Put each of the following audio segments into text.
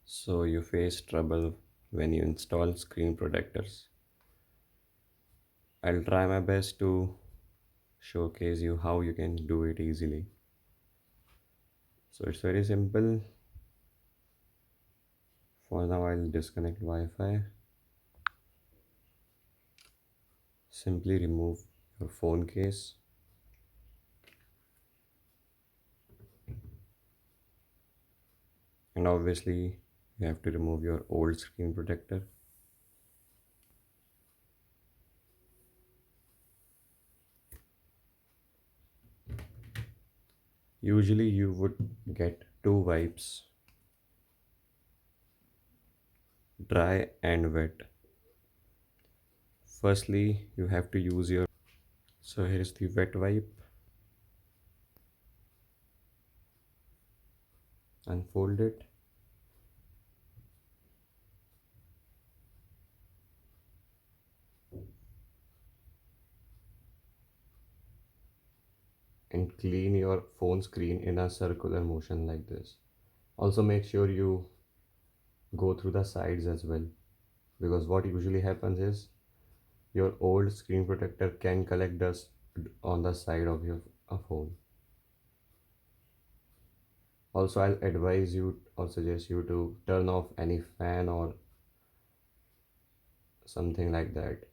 So you face trouble when you install screen protectors. I'll try my best to showcase you how you can do it easily. So it's very simple. For now, I'll disconnect Wi-Fi. Simply remove your phone case and obviously you have to remove your old screen protector. Usually you would get two wipes, dry and wet. Firstly, you have to use your, so here is the wet wipe. Unfold it and clean your phone screen in a circular motion like this. Also make sure you go through the sides as well, because what usually happens is your old screen protector can collect dust on the side of your phone. Also, I'll advise you or suggest you to turn off any fan or something like that.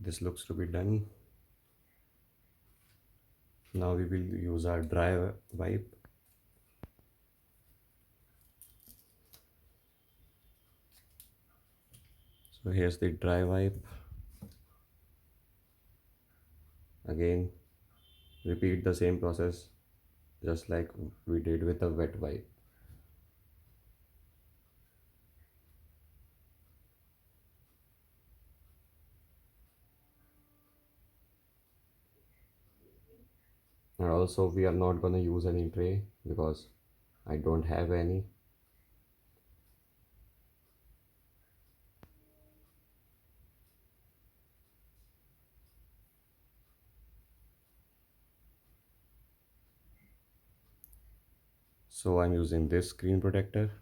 This looks to be done. Now we will use our dry wipe. So here's the dry wipe. Again, repeat the same process just like we did with the wet wipe. And also we are not gonna use any tray because I don't have any. So I'm using this screen protector.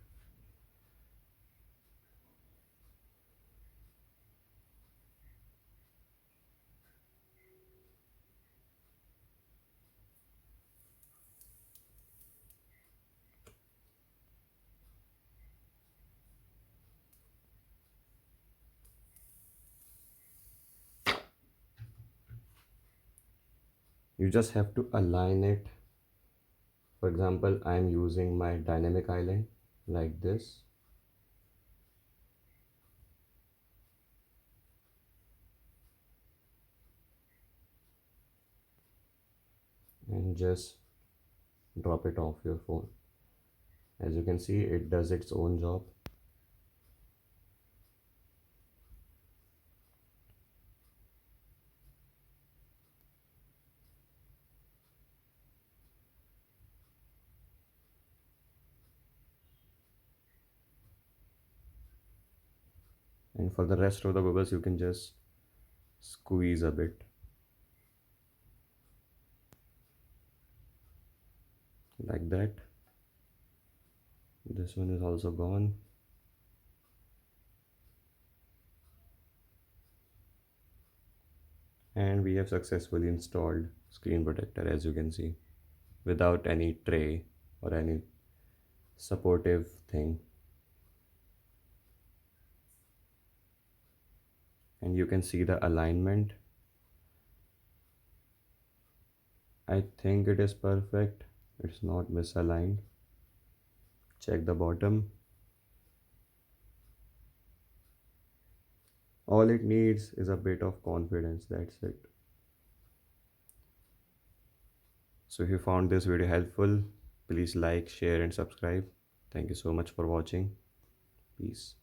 You just have to align it. For example, I'm using my dynamic island like this. And just drop it off your phone. As you can see, it does its own job. And for the rest of the bubbles, you can just squeeze a bit like that. This one is also gone. And we have successfully installed screen protector, as you can see, without any tray or any supportive thing. And you can see the alignment. I think it is perfect. It's not misaligned. Check the bottom. All it needs is a bit of confidence. That's it. So if you found this video helpful, please like, share and subscribe. Thank you so much for watching. Peace.